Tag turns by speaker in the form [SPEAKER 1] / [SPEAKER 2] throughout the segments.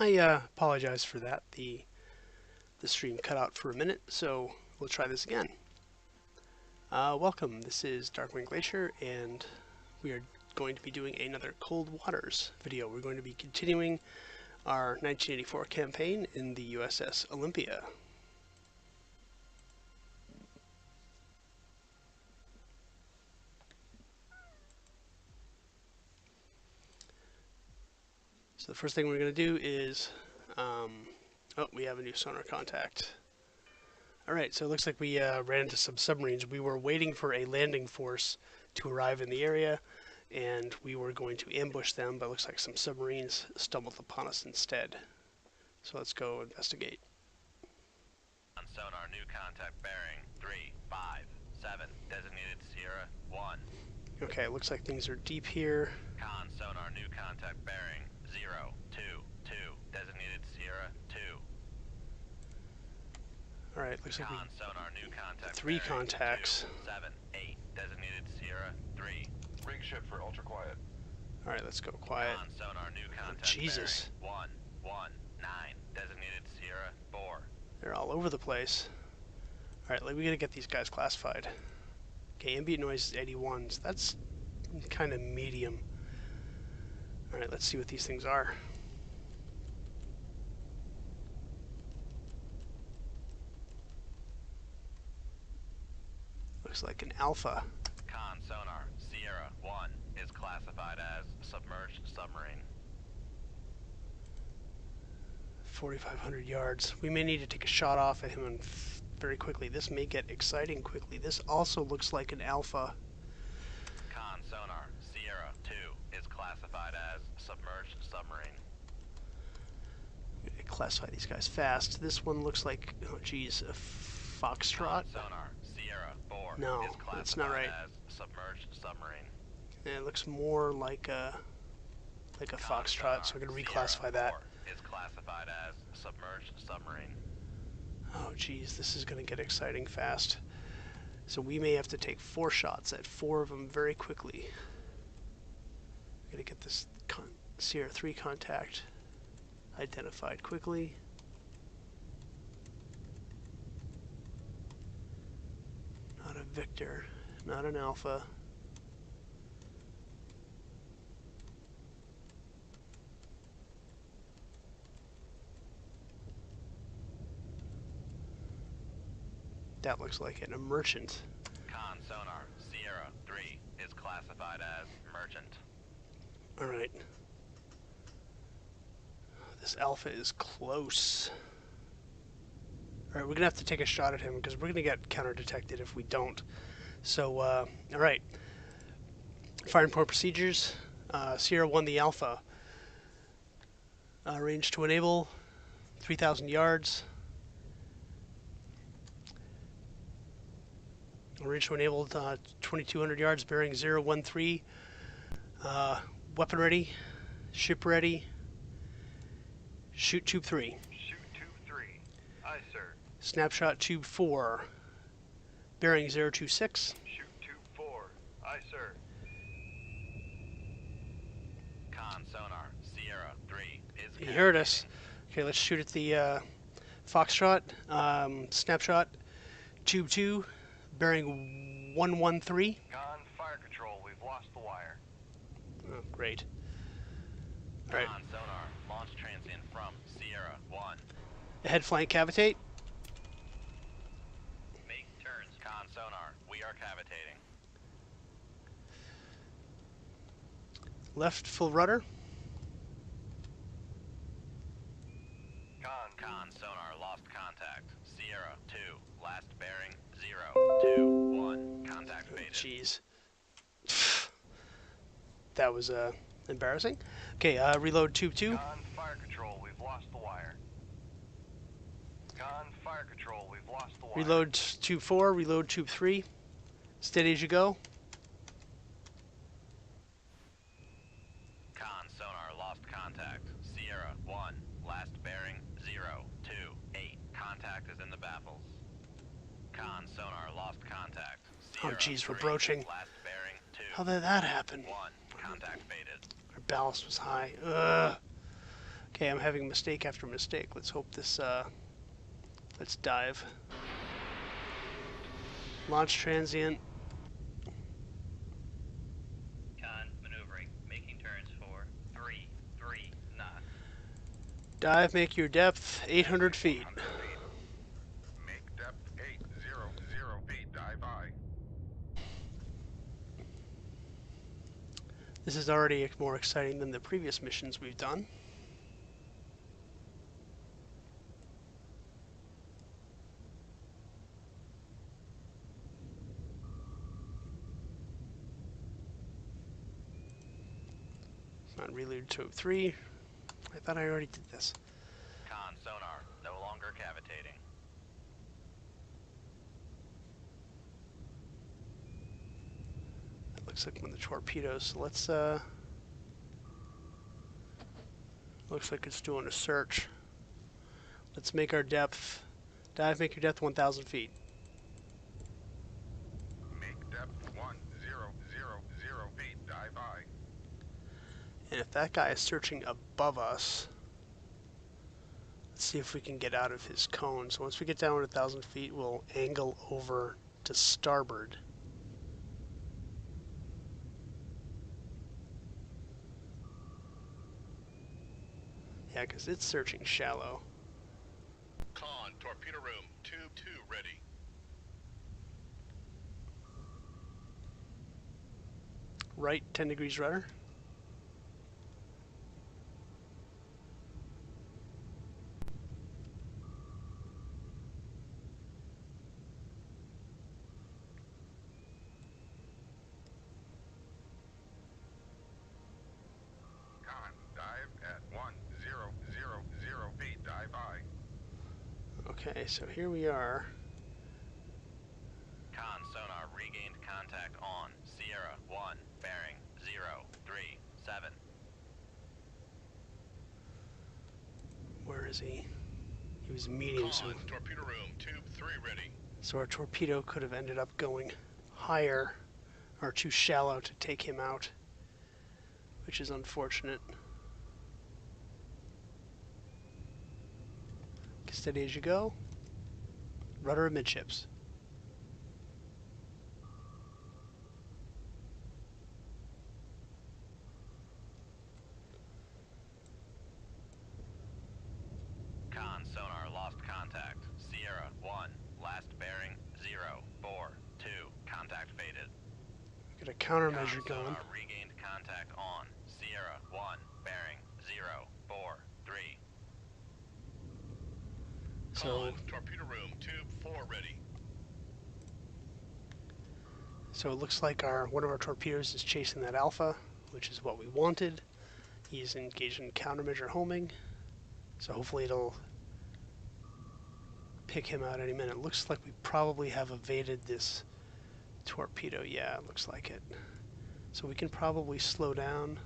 [SPEAKER 1] I apologize for that. The stream cut out for a minute, so we'll try this again. Welcome, this is Darkwing Glacier, and we are going to be doing another Cold Waters video. We're going to be continuing our 1984 campaign in the USS Olympia. So the first thing we're going to do is, oh, we have a new sonar contact. Alright, so it looks like we ran into some submarines. We were waiting for a landing force to arrive in the area, and we were going to ambush them, but it looks like some submarines stumbled upon us instead. So let's go investigate.
[SPEAKER 2] On sonar, new contact bearing 357, designated Sierra 1.
[SPEAKER 1] Okay, it looks like things are deep here.
[SPEAKER 2] Con sonar, new contact bearing 022, designated Sierra 2.
[SPEAKER 1] Alright, looks like we
[SPEAKER 2] Con sonar, new contact
[SPEAKER 1] three
[SPEAKER 2] bearing
[SPEAKER 1] contacts.
[SPEAKER 2] 278, designated Sierra 3.
[SPEAKER 3] Rig ship for ultra quiet.
[SPEAKER 1] Alright, let's go quiet.
[SPEAKER 2] Con sonar, new contact
[SPEAKER 1] Jesus.
[SPEAKER 2] bearing 119, designated Sierra 4.
[SPEAKER 1] They're all over the place. Alright, we gotta get these guys classified. Okay, ambient noise is 81, so that's kind of medium. Alright, let's see what these things are. Looks like an alpha.
[SPEAKER 2] Con sonar, Sierra 1 is classified as submerged submarine.
[SPEAKER 1] 4,500 yards. We may need to take a shot off at him very quickly. This may get exciting quickly. This also looks like an alpha.
[SPEAKER 2] Con sonar, Sierra 2 is classified as submerged submarine.
[SPEAKER 1] Classify these guys fast. This one looks like, oh geez, a foxtrot.
[SPEAKER 2] Con sonar, Sierra 4
[SPEAKER 1] No,
[SPEAKER 2] is classified
[SPEAKER 1] that's not right.
[SPEAKER 2] as submerged submarine.
[SPEAKER 1] And it looks more like a
[SPEAKER 2] Con
[SPEAKER 1] foxtrot, so we're gonna reclassify that.
[SPEAKER 2] 4 is classified as submerged submarine.
[SPEAKER 1] Oh geez, this is gonna get exciting fast. So we may have to take 4 shots at 4 of them very quickly. We gotta get this Sierra 3 contact identified quickly. Not a Victor, not an Alpha. That looks like a merchant.
[SPEAKER 2] Con sonar, Sierra 3 is classified as merchant.
[SPEAKER 1] Alright. This Alpha is close. Alright, we're gonna have to take a shot at him because we're gonna get counter-detected if we don't. So, alright. Fire and point procedures. Sierra 1, the Alpha. Range to enable, 3,000 yards. Range to enabled, 2,200 yards, bearing 013. Weapon ready, ship ready. Shoot tube 3.
[SPEAKER 3] Shoot tube 3. Aye, sir.
[SPEAKER 1] Snapshot tube 4. Bearing 026.
[SPEAKER 3] Shoot tube 4. Aye, sir.
[SPEAKER 2] Con sonar, Sierra 3 is
[SPEAKER 1] He heard us. Okay, let's shoot at the Foxtrot. Snapshot tube 2. Bearing 113.
[SPEAKER 3] Con fire control. We've lost the wire.
[SPEAKER 1] Oh, great. All right.
[SPEAKER 2] Con sonar, launch transient from Sierra 1.
[SPEAKER 1] Ahead flank cavitate.
[SPEAKER 2] Make turns. Con sonar, we are cavitating.
[SPEAKER 1] Left full rudder.
[SPEAKER 2] Con sonar, lost contact. Sierra 2, last bearing 021. Contact
[SPEAKER 1] Oh,
[SPEAKER 2] faded.
[SPEAKER 1] jeez. That was embarrassing. Okay, reload tube 2.
[SPEAKER 3] Con fire control. We've lost the wire. Con fire control. We've lost the wire.
[SPEAKER 1] Reload tube 4. Reload tube 3. Steady as you go.
[SPEAKER 2] Con sonar, lost contact. Sierra 1, last bearing 028. Contact is in the baffles. Con sonar, lost contact.
[SPEAKER 1] Oh,
[SPEAKER 2] Sierra
[SPEAKER 1] jeez, we're
[SPEAKER 2] 3,
[SPEAKER 1] broaching.
[SPEAKER 2] Last bearing 2.
[SPEAKER 1] How did that happen?
[SPEAKER 2] 1. Contact faded.
[SPEAKER 1] Our ballast was high. Ugh. Okay, I'm having mistake after mistake. Let's hope this, let's dive. Launch transient.
[SPEAKER 2] Con, maneuvering, making turns for 3 knots.
[SPEAKER 1] Dive, make your depth 800 feet.
[SPEAKER 4] 100 feet. Make depth 800 feet. Dive high.
[SPEAKER 1] This is already more exciting than the previous missions we've done. It's not reload to 3. I thought I already did this.
[SPEAKER 2] Con sonar, no longer cavitating.
[SPEAKER 1] That looks like one of the torpedoes. So let's, looks like it's doing a search. Let's make our depth, dive, make your depth 1,000 feet.
[SPEAKER 4] Make depth 1000 feet. Dive high.
[SPEAKER 1] And if that guy is searching above us, let's see if we can get out of his cone. So once we get down to 1,000 feet, we'll angle over to starboard. Yeah, because it's searching shallow.
[SPEAKER 4] Con, torpedo room, tube 2 ready.
[SPEAKER 1] Right 10 degrees rudder.
[SPEAKER 4] Con, dive at 1000 feet. Dive high.
[SPEAKER 1] Okay, so here we are.
[SPEAKER 2] Con sonar regained contact on Sierra 1, bearing 037.
[SPEAKER 1] Where is he? He was medium, so
[SPEAKER 4] torpedo room, tube 3 ready.
[SPEAKER 1] our torpedo could have ended up going higher or too shallow to take him out, which is unfortunate. Steady as you go. Rudder amidships.
[SPEAKER 2] Con sonar lost contact. Sierra 1, last bearing 042. Contact faded.
[SPEAKER 1] Get a countermeasure
[SPEAKER 2] Con
[SPEAKER 1] going.
[SPEAKER 2] sonar regained contact on Sierra 1, bearing 043.
[SPEAKER 1] So,
[SPEAKER 4] torpedo room, tube 4 ready.
[SPEAKER 1] so it looks like one of our torpedoes is chasing that alpha, which is what we wanted. He's engaged in countermeasure homing, so hopefully it'll pick him out any minute. Looks like we probably have evaded this torpedo. Yeah, it looks like it. So we can probably slow down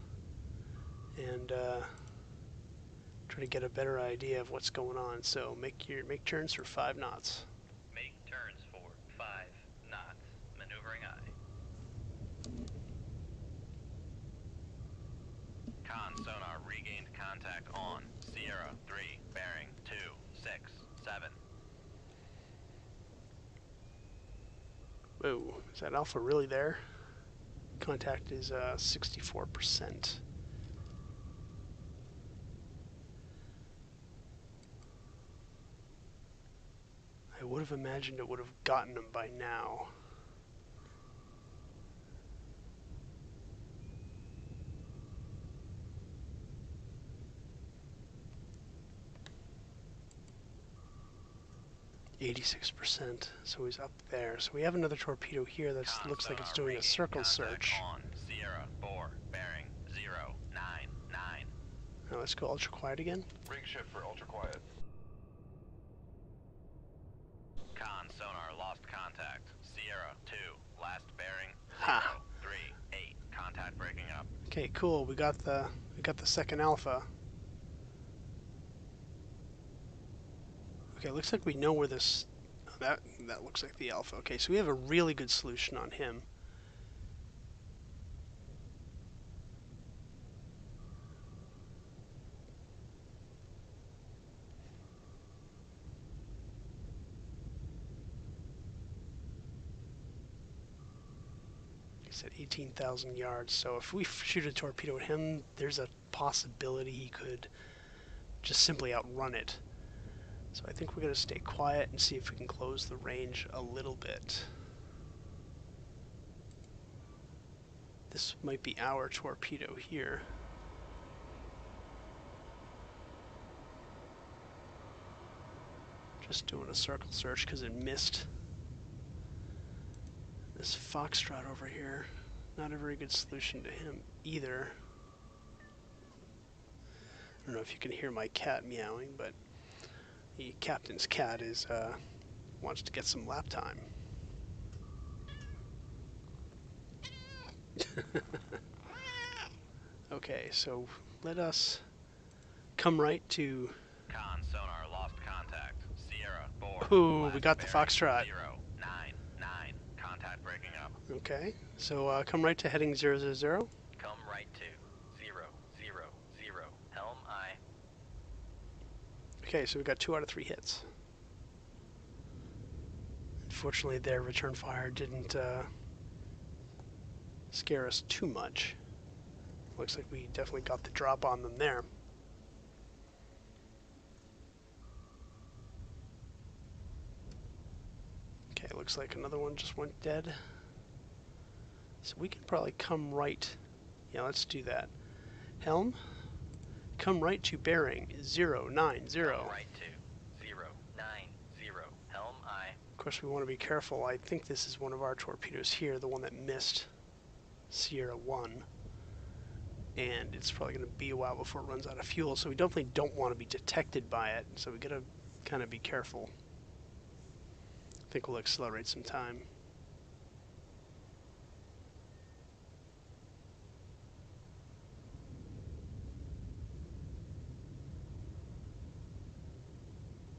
[SPEAKER 1] and try to get a better idea of what's going on. So make turns for 5 knots.
[SPEAKER 2] Make turns for 5 knots. Maneuvering aye. Con sonar regained contact on Sierra 3, bearing 267.
[SPEAKER 1] Whoa, is that alpha really there? Contact is 64%. I would have imagined it would have gotten him by now. %, so he's up there. So we have another torpedo here that looks like it's doing a circle search.
[SPEAKER 2] On Sierra 4, bearing 099.
[SPEAKER 1] Now let's go ultra quiet again.
[SPEAKER 4] Rig shift for ultra quiet.
[SPEAKER 2] Con sonar lost contact. Sierra 2, last bearing
[SPEAKER 1] Ha.
[SPEAKER 2] 038. Contact breaking up.
[SPEAKER 1] Okay, cool. We got the second alpha. Okay, looks like we know where this. Oh, that looks like the alpha. Okay, so we have a really good solution on him. He's at 18,000 yards, so if we shoot a torpedo at him, there's a possibility he could just simply outrun it. So I think we're going to stay quiet and see if we can close the range a little bit. This might be our torpedo here. Just doing a circle search because it missed. This Foxtrot over here, not a very good solution to him either. I don't know if you can hear my cat meowing, but the captain's cat is wants to get some lap time. Okay, so let us come right to...
[SPEAKER 2] Con sonar lost contact. Sierra 4.
[SPEAKER 1] Ooh, we
[SPEAKER 2] Last
[SPEAKER 1] got the
[SPEAKER 2] bearing,
[SPEAKER 1] Foxtrot.
[SPEAKER 2] 099. Contact breaking up.
[SPEAKER 1] Okay, so come right to heading 000.
[SPEAKER 2] Come right to 000. Helm I.
[SPEAKER 1] Okay, so we got 2 out of 3 hits. Unfortunately, their return fire didn't scare us too much. Looks like we definitely got the drop on them there. Okay, looks like another one just went dead. So we can probably come right. Yeah, let's do that. Helm, come right to bearing 090.
[SPEAKER 2] Come right to 090. Helm I.
[SPEAKER 1] Of course, we want to be careful. I think this is one of our torpedoes here, the one that missed Sierra 1. And it's probably going to be a while before it runs out of fuel, so we definitely don't want to be detected by it, so we got to kind of be careful. I think we'll accelerate some time.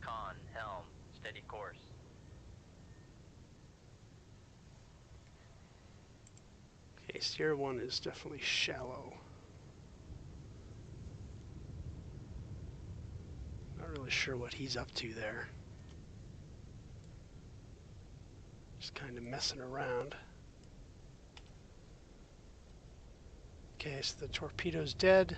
[SPEAKER 2] Con, helm, steady course.
[SPEAKER 1] Okay, Sierra 1 is definitely shallow. Not really sure what he's up to there. Just kind of messing around. Okay, so the torpedo's dead.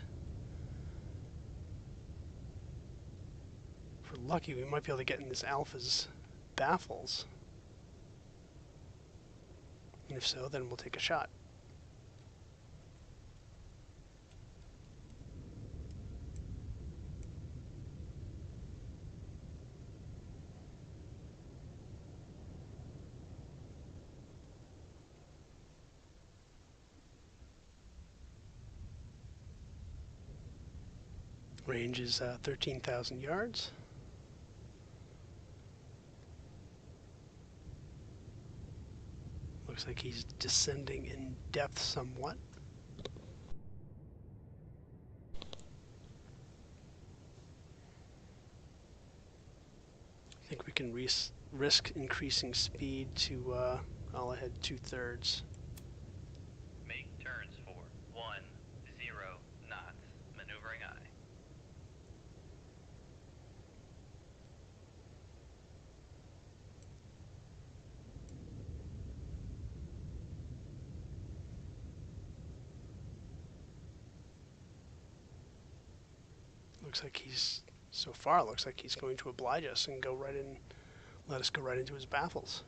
[SPEAKER 1] If we're lucky, we might be able to get in this Alpha's baffles. And if so, then we'll take a shot. Range is 13,000 yards. Looks like he's descending in depth somewhat. I think we can risk increasing speed to all ahead 2/3.
[SPEAKER 2] Make turns for 10 knots. Maneuvering I.
[SPEAKER 1] Looks like he's, so far, looks like he's going to oblige us and go right in, let us go right into his baffles.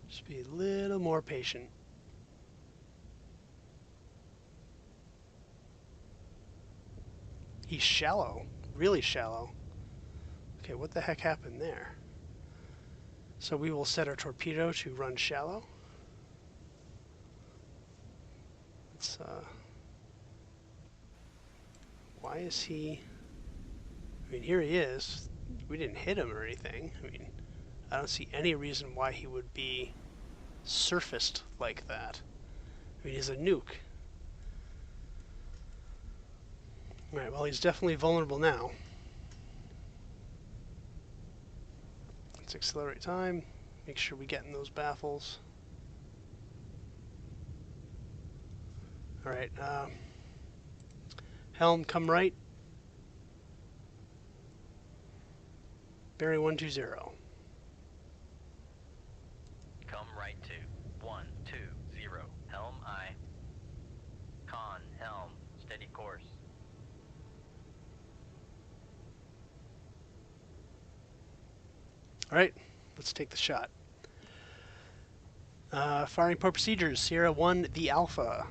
[SPEAKER 1] Just be a little more patient. He's shallow, really shallow. Okay, what the heck happened there? So we will set our torpedo to run shallow. It's, why is he... I mean, here he is. We didn't hit him or anything. I mean, I don't see any reason why he would be surfaced like that. I mean, he's a nuke. Alright, well, he's definitely vulnerable now. Let's accelerate time. Make sure we get in those baffles. Alright, helm, come right. Bearing 120.
[SPEAKER 2] Come right to 120. Helm aye. Con, helm, steady course.
[SPEAKER 1] Alright, let's take the shot. Firing port procedures. Sierra 1, the Alpha.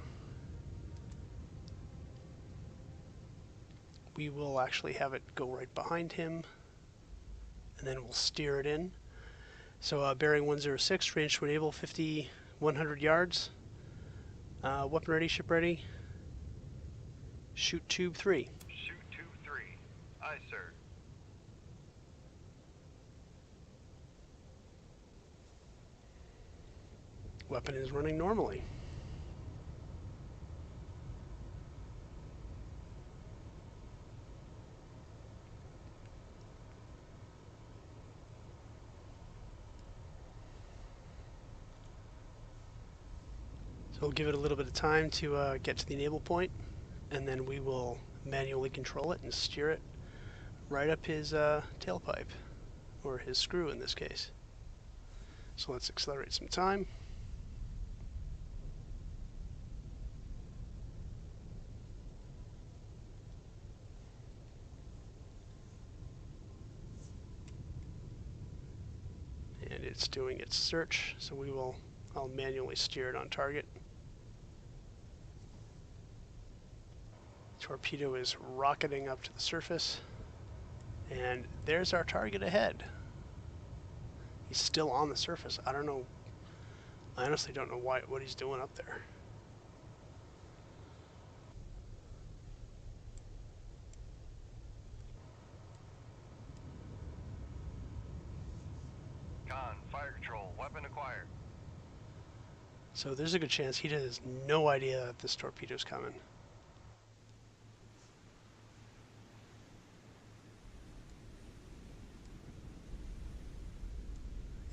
[SPEAKER 1] We will actually have it go right behind him, and then we'll steer it in. So bearing 106, range to enable 50, 100 yards. Weapon ready, ship ready. Shoot tube 3.
[SPEAKER 3] Shoot tube 3. Aye, sir.
[SPEAKER 1] Weapon is running normally. So we'll give it a little bit of time to get to the enable point, and then we will manually control it and steer it right up his tailpipe, or his screw in this case. So let's accelerate some time. And it's doing its search, so I'll manually steer it on target. Torpedo is rocketing up to the surface, and there's our target ahead. He's still on the surface. I don't know. I honestly don't know what he's doing up there.
[SPEAKER 3] Con, fire control, weapon acquired.
[SPEAKER 1] So there's a good chance he has no idea that this torpedo's coming.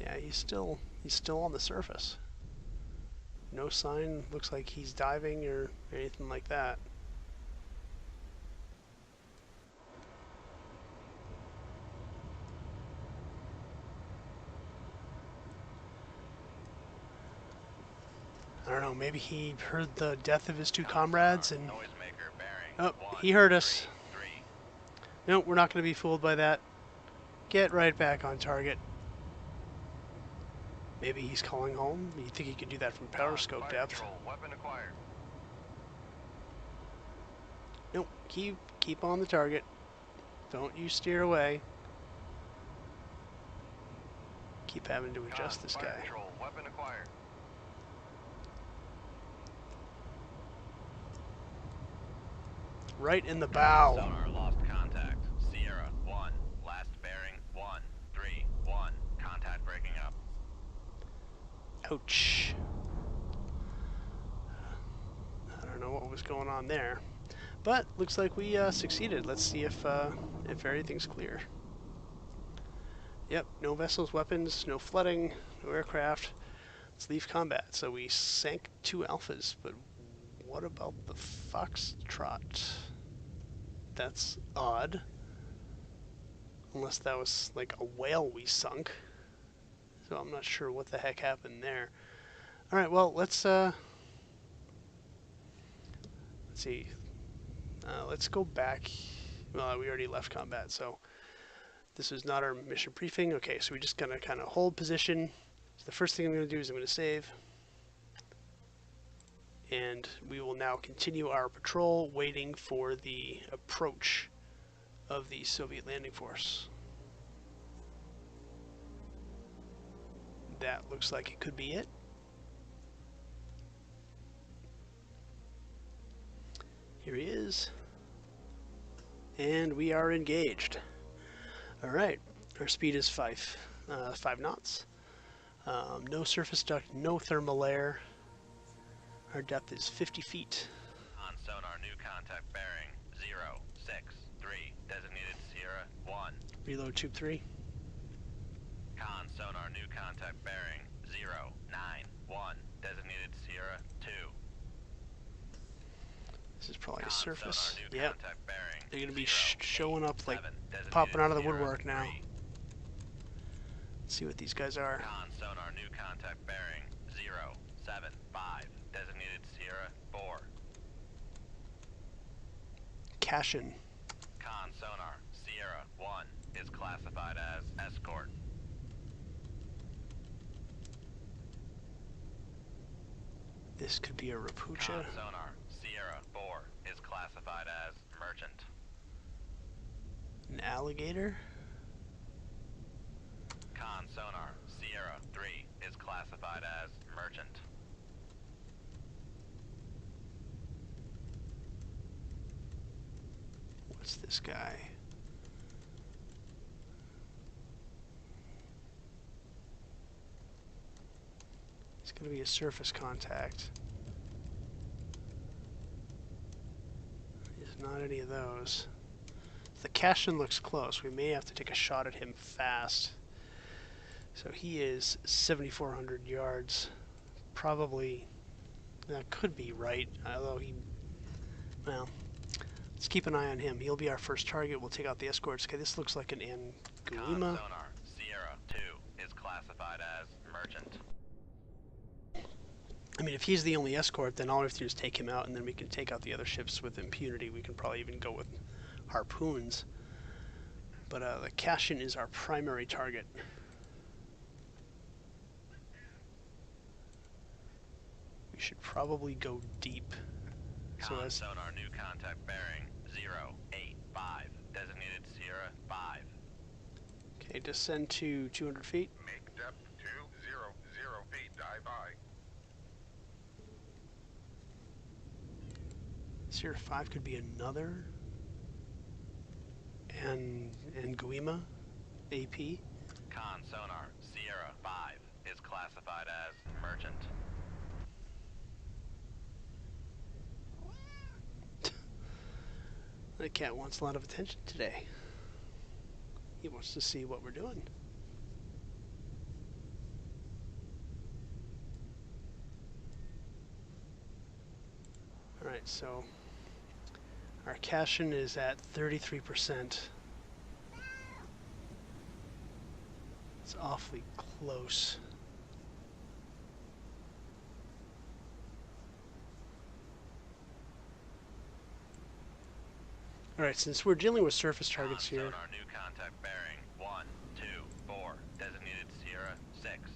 [SPEAKER 1] Yeah, he's still on the surface. No sign, looks like he's diving or anything like that. I don't know, maybe he heard the death of his two comrades and...
[SPEAKER 2] Noisemaker bearing.
[SPEAKER 1] Oh,
[SPEAKER 2] 1,
[SPEAKER 1] he heard us.
[SPEAKER 2] 3.
[SPEAKER 1] No, we're not going to be fooled by that. Get right back on target. Maybe he's calling home. You think he could do that from periscope
[SPEAKER 3] Fire
[SPEAKER 1] depth?
[SPEAKER 3] control, weapon acquired.
[SPEAKER 1] Nope. Keep on the target. Don't you steer away. Keep having to adjust this
[SPEAKER 3] Fire
[SPEAKER 1] guy.
[SPEAKER 3] control, weapon acquired.
[SPEAKER 1] Right in the bow.
[SPEAKER 2] Sonar lost contact. Sierra 1, last bearing 131. Contact breaking up.
[SPEAKER 1] Ouch. I don't know what was going on there, but looks like we succeeded. Let's see if everything's clear. Yep, no vessels, weapons, no flooding, no aircraft. Let's leave combat. So we sank 2 alphas, but what about the Foxtrot? That's odd. Unless that was like a whale we sunk. So I'm not sure what the heck happened there. Alright, well, let's see. Let's go back. Well, we already left combat, so this is not our mission briefing. Okay, so we're just gonna kind of hold position. So the first thing I'm gonna do is I'm gonna save. And we will now continue our patrol, waiting for the approach of the Soviet landing force. That looks like it could be it. Here he is. And we are engaged. Alright, our speed is 5 knots. No surface duct, no thermal air. Our depth is 50 feet.
[SPEAKER 2] On sonar, new contact bearing 063. Designated Sierra 1.
[SPEAKER 1] Reload tube 3.
[SPEAKER 2] Con sonar, new contact bearing 091. Designated Sierra 2.
[SPEAKER 1] This is probably a
[SPEAKER 2] Con
[SPEAKER 1] surface.
[SPEAKER 2] sonar, new
[SPEAKER 1] Yep.
[SPEAKER 2] contact bearing
[SPEAKER 1] They're going to be
[SPEAKER 2] 087.
[SPEAKER 1] showing up like
[SPEAKER 2] Designated
[SPEAKER 1] popping out of the
[SPEAKER 2] Sierra
[SPEAKER 1] woodwork now.
[SPEAKER 2] 3.
[SPEAKER 1] Let's see what these guys are.
[SPEAKER 2] Con sonar, new contact bearing 075. Designated Sierra 4.
[SPEAKER 1] Cashin.
[SPEAKER 2] Con sonar, Sierra 1 is classified as escort.
[SPEAKER 1] This could be a Rapucha.
[SPEAKER 2] Con sonar, Sierra 4 is classified as merchant.
[SPEAKER 1] An alligator.
[SPEAKER 2] Con sonar, Sierra 3 is classified as merchant.
[SPEAKER 1] What's this guy? It's going to be a surface contact. It's not any of those. The Cashin looks close. We may have to take a shot at him fast. So he is 7,400 yards. Probably, that could be right, although he, well, let's keep an eye on him. He'll be our first target. We'll take out the escorts. Okay, this looks like an
[SPEAKER 2] Con
[SPEAKER 1] Anguima.
[SPEAKER 2] sonar, Sierra 2 is classified as merchant.
[SPEAKER 1] I mean, if he's the only escort, then all we have to do is take him out, and then we can take out the other ships with impunity. We can probably even go with harpoons. But the Cashin is our primary target. We should probably go deep. So
[SPEAKER 2] Con
[SPEAKER 1] as
[SPEAKER 2] sonar, new contact bearing 085. Designated Sierra 5.
[SPEAKER 1] okay, descend to 200 feet.
[SPEAKER 4] Make depth 200 feet. Dive by.
[SPEAKER 1] Sierra 5 could be another. And Anguima, AP.
[SPEAKER 2] Con sonar, Sierra 5 is classified as merchant.
[SPEAKER 1] The cat wants a lot of attention today. He wants to see what we're doing. Alright, so our Cashin is at 33%. It's awfully close. Alright, since we're dealing with surface targets
[SPEAKER 2] Con
[SPEAKER 1] here,
[SPEAKER 2] sonar, new contact bearing 124. Designated Sierra 6.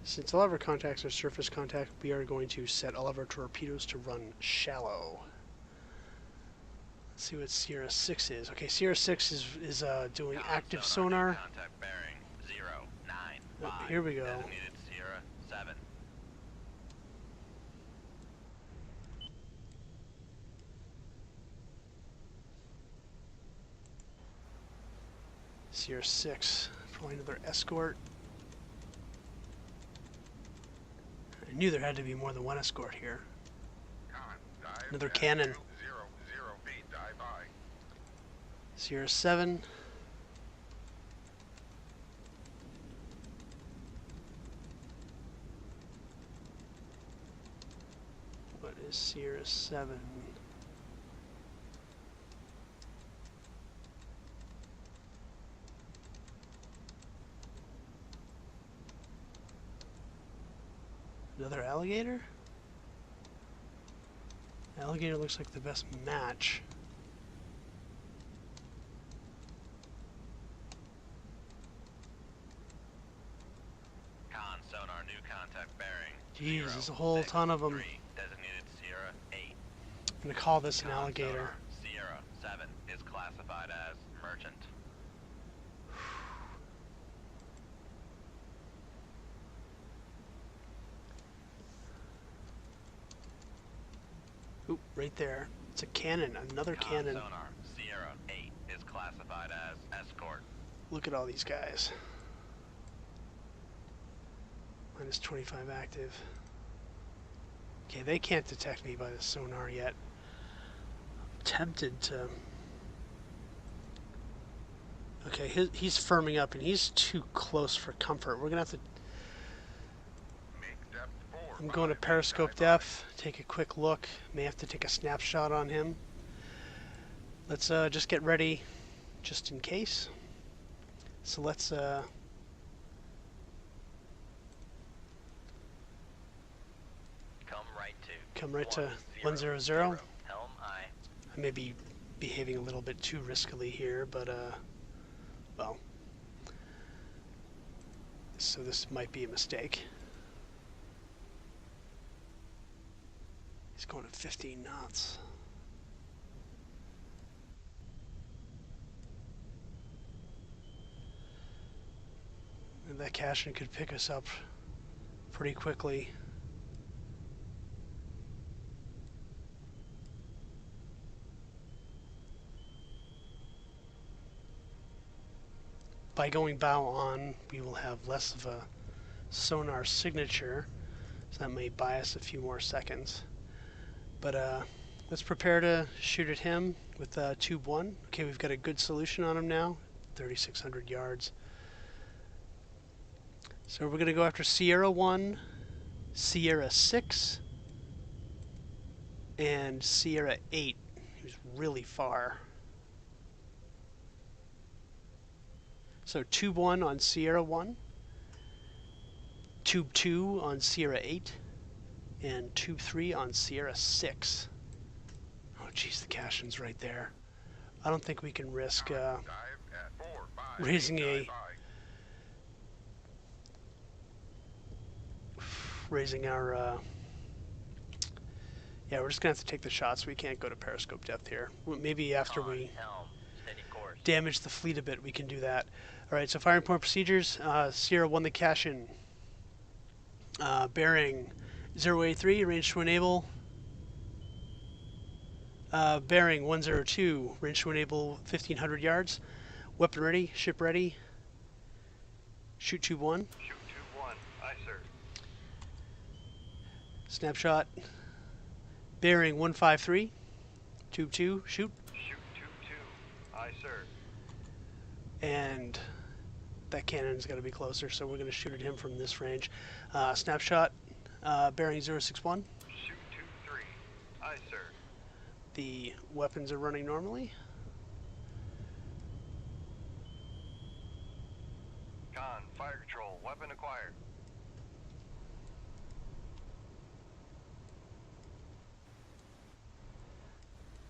[SPEAKER 1] since all of our contacts are surface contact, we are going to set all of our torpedoes to run shallow. Let's see what Sierra 6 is. Okay, Sierra 6 is doing
[SPEAKER 2] Con
[SPEAKER 1] active
[SPEAKER 2] sonar,
[SPEAKER 1] sonar.
[SPEAKER 2] new contact bearing 095.
[SPEAKER 1] Oh, here we go.
[SPEAKER 2] Designated Sierra 7.
[SPEAKER 1] Sierra 6, probably another escort. I knew there had to be more than one escort here.
[SPEAKER 4] Con, dive
[SPEAKER 1] Another
[SPEAKER 4] at
[SPEAKER 1] cannon.
[SPEAKER 4] 200 feet. Dive by.
[SPEAKER 1] Sierra 7. What is Sierra 7? Another alligator? Alligator looks like the best match.
[SPEAKER 2] Con sonar, new contact bearing
[SPEAKER 1] Jeez, there's a whole ton of them.
[SPEAKER 2] 063. Designated Sierra 8.
[SPEAKER 1] I'm gonna call this an
[SPEAKER 2] Con
[SPEAKER 1] alligator.
[SPEAKER 2] sonar, Sierra 7 is classified as merchant.
[SPEAKER 1] Oop, right there. It's a cannon, another
[SPEAKER 2] Con
[SPEAKER 1] cannon.
[SPEAKER 2] sonar, Sierra 8 is classified as escort.
[SPEAKER 1] Look at all these guys. Minus 25 active. Okay, they can't detect me by the sonar yet. I'm tempted to... Okay, he's firming up and he's too close for comfort. We're gonna have to...
[SPEAKER 4] Make depth 4.
[SPEAKER 1] I'm going to periscope depth, take a quick look. May have to take a snapshot on him. Let's just get ready, just in case. So let's come right to 100.
[SPEAKER 2] Helm aye.
[SPEAKER 1] I may be behaving a little bit too riskily here, but well, so this might be a mistake. He's going at 15 knots. And that Cashin could pick us up pretty quickly. By going bow on, we will have less of a sonar signature, so that may buy us a few more seconds. But let's prepare to shoot at him with tube 1. Okay, we've got a good solution on him now, 3,600 yards. So we're going to go after Sierra 1, Sierra 6, and Sierra 8. He was really far. So tube 1 on Sierra 1, tube 2 on Sierra 8, and tube 3 on Sierra 6. Oh geez, the Cashin's right there. I don't think we can risk
[SPEAKER 4] Dive at 4, 5,
[SPEAKER 1] raising
[SPEAKER 4] dive
[SPEAKER 1] our yeah, we're just gonna have to take the shots. We can't go to periscope depth here. Maybe after we
[SPEAKER 2] Helm. Steady course.
[SPEAKER 1] damage the fleet a bit, we can do that. All right, so firing point procedures. Sierra 1 the Cashin. Bearing 083, range to enable. Bearing 102, range to enable 1,500 yards. Weapon ready, ship ready. Shoot tube 1.
[SPEAKER 3] Shoot tube 1. Aye, sir.
[SPEAKER 1] Snapshot. Bearing 153. Tube 2, shoot.
[SPEAKER 3] Shoot tube 2. Aye, sir.
[SPEAKER 1] And that cannon's got to be closer, so we're going to shoot at him from this range. Snapshot. Bearing 061.
[SPEAKER 3] Shoot tube 3. Aye, sir.
[SPEAKER 1] The weapons are running normally.
[SPEAKER 3] Con, fire control, weapon acquired.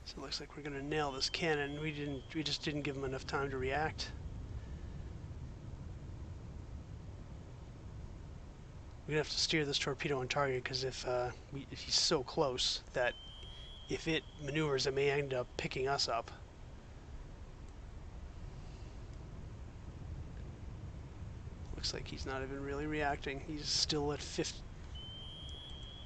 [SPEAKER 1] So it looks like we're gonna nail this cannon. We just didn't give him enough time to react. We're gonna have to steer this torpedo on target because if he's so close that if it maneuvers, it may end up picking us up. Looks like he's not even really reacting. He's still at 50.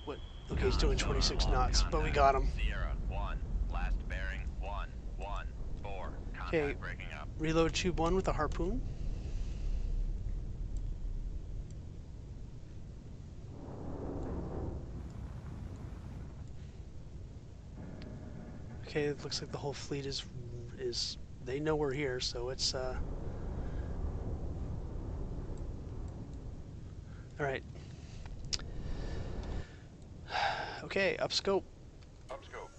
[SPEAKER 1] What? Okay, he's doing 26 knots, but we got him.
[SPEAKER 2] Sierra 1. Last bearing 1, 1, 4.
[SPEAKER 1] Okay.
[SPEAKER 2] Contact breaking up.
[SPEAKER 1] Reload tube 1 with a harpoon. Okay, it looks like the whole fleet is they know we're here, so it's all right. Okay, up scope.
[SPEAKER 4] Up scope.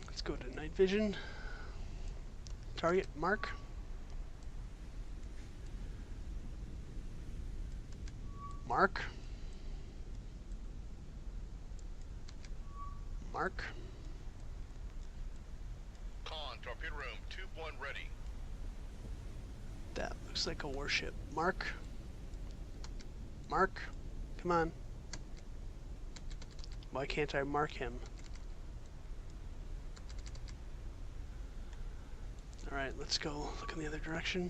[SPEAKER 1] Let's go to night vision. Target mark. Mark. Mark.
[SPEAKER 4] Con, torpedo room, tube 1 ready.
[SPEAKER 1] That looks like a warship. Mark. Mark. Come on. Why can't I mark him? Alright, let's go look in the other direction.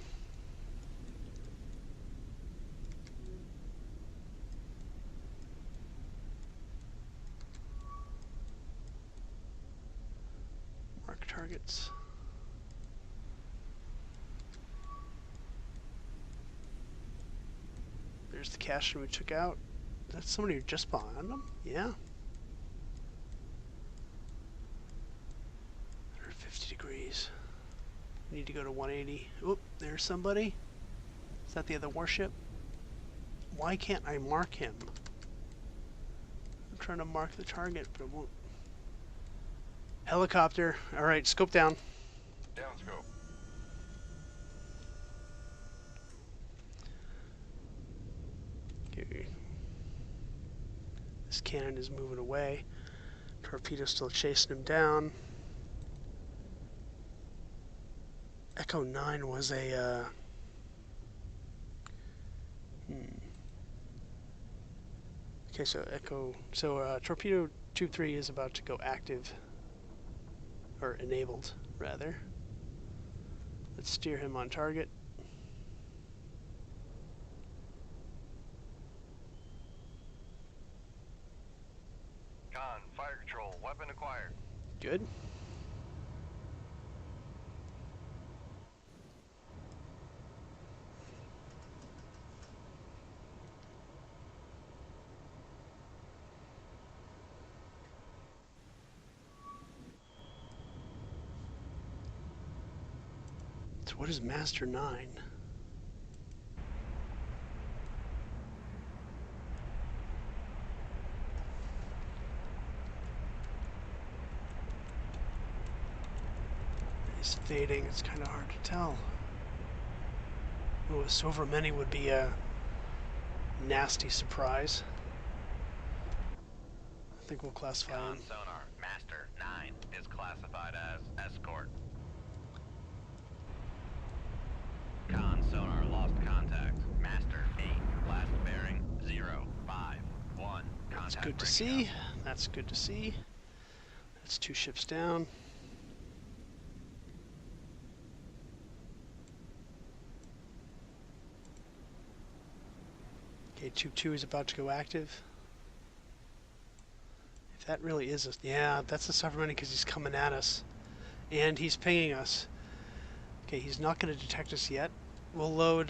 [SPEAKER 1] Mark targets. There's the Cashin we took out. That's somebody who just behind them? Yeah. 150 degrees. Need to go to 180. Oop, there's somebody. Is that the other warship? Why can't I mark him? I'm trying to mark the target, but it won't. Helicopter. Alright, scope down.
[SPEAKER 4] Down scope.
[SPEAKER 1] Okay. This cannon is moving away. Torpedo's still chasing him down. Echo 9 was a... Okay, so Torpedo Tube 3 is about to go active. Or enabled, rather. Let's steer him on target.
[SPEAKER 3] Con, fire control, weapon acquired.
[SPEAKER 1] Good. So what is Master 9? He's fading, it's kind of hard to tell. Oh, a silver many would be a nasty surprise. I think we'll classify him.
[SPEAKER 2] Con sonar, Master 9 is classified as escort. Con sonar lost contact. Master 8, last bearing 051.
[SPEAKER 1] That's good to see. That's good to see. That's 2 ships down. Okay, Tube 2 is about to go active. If that really is a... Yeah, that's a submarine because he's coming at us. And he's pinging us. Okay, he's not going to detect us yet. We'll load